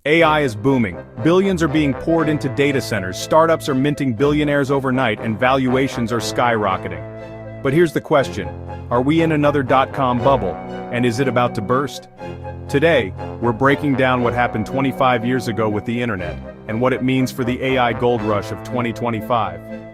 AI is booming. Billions are being poured into data centers, startups are minting billionaires overnight, and valuations are skyrocketing. But here's the question. Are we in another dot-com bubble? And is it about to burst? Today, we're breaking down what happened 25 years ago with the internet, and what it means for the AI gold rush of 2025.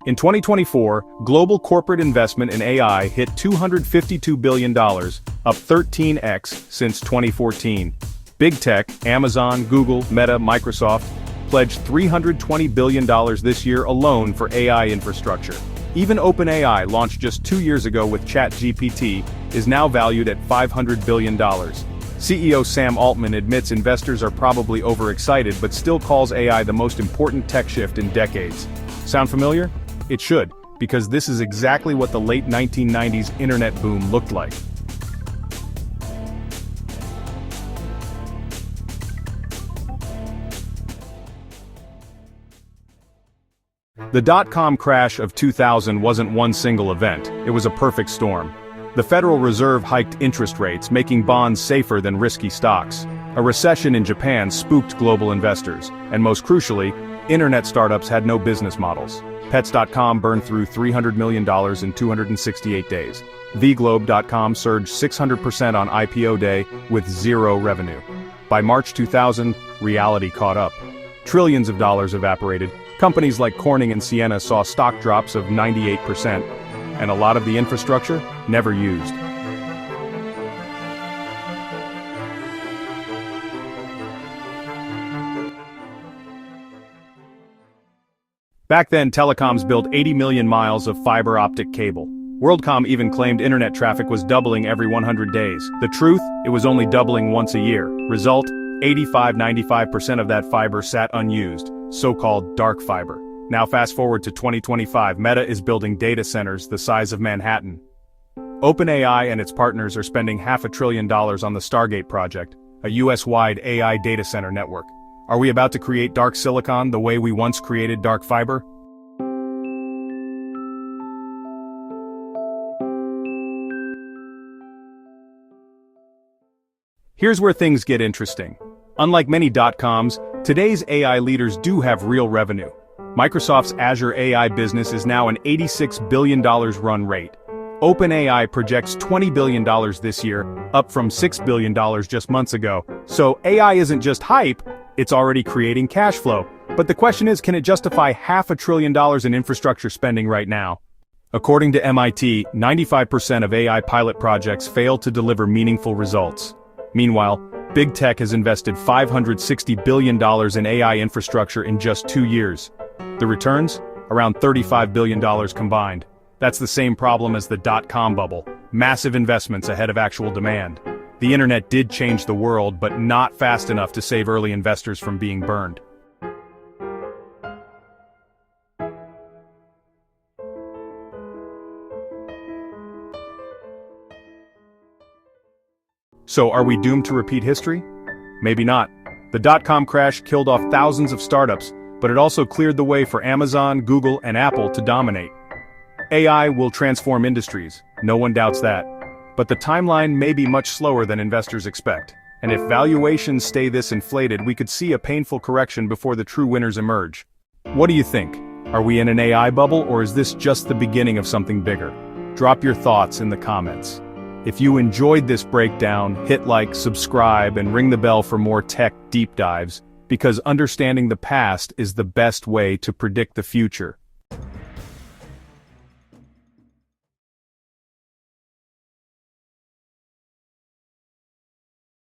In 2024, global corporate investment in AI hit $252 billion, up 13x since 2014. Big tech, Amazon, Google, Meta, Microsoft, pledged $320 billion this year alone for AI infrastructure. Even OpenAI, launched just 2 years ago with ChatGPT, is now valued at $500 billion. CEO Sam Altman admits investors are probably overexcited but still calls AI the most important tech shift in decades. Sound familiar? It should, because this is exactly what the late 1990s internet boom looked like. The dot-com crash of 2000 wasn't one single event, it was a perfect storm. The Federal Reserve hiked interest rates, making bonds safer than risky stocks. A recession in Japan spooked global investors, and most crucially, internet startups had no business models. Pets.com burned through $300 million in 268 days. VGlobe.com surged 600% on IPO day with zero revenue. By March 2000, reality caught up. Trillions of dollars evaporated. Companies like Corning and Ciena saw stock drops of 98%, and a lot of the infrastructure never used. Back then, telecoms built 80 million miles of fiber optic cable. WorldCom even claimed internet traffic was doubling every 100 days. The truth? It was only doubling once a year. Result? 85–95% of that fiber sat unused, so-called dark fiber. Now fast forward to 2025, Meta is building data centers the size of Manhattan. OpenAI and its partners are spending $500 billion on the Stargate project, a US-wide AI data center network. Are we about to create dark silicon the way we once created dark fiber? Here's where things get interesting. Unlike many dot-coms, today's AI leaders do have real revenue. Microsoft's Azure AI business is now an $86 billion run rate. OpenAI projects $20 billion this year, up from $6 billion just months ago. So AI isn't just hype, it's already creating cash flow. But the question is, can it justify $500 billion in infrastructure spending right now? According to MIT, 95% of AI pilot projects fail to deliver meaningful results. Meanwhile, big tech has invested $560 billion in AI infrastructure in just 2 years. The returns? Around $35 billion combined. That's the same problem as the dot-com bubble. Massive investments ahead of actual demand. The internet did change the world, but not fast enough to save early investors from being burned. So are we doomed to repeat history? Maybe not. The dot-com crash killed off thousands of startups, but it also cleared the way for Amazon, Google, and Apple to dominate. AI will transform industries, no one doubts that. But the timeline may be much slower than investors expect. And if valuations stay this inflated, we could see a painful correction before the true winners emerge. What do you think? Are we in an AI bubble, or is this just the beginning of something bigger? Drop your thoughts in the comments. If you enjoyed this breakdown, hit like, subscribe, and ring the bell for more tech deep dives, because understanding the past is the best way to predict the future.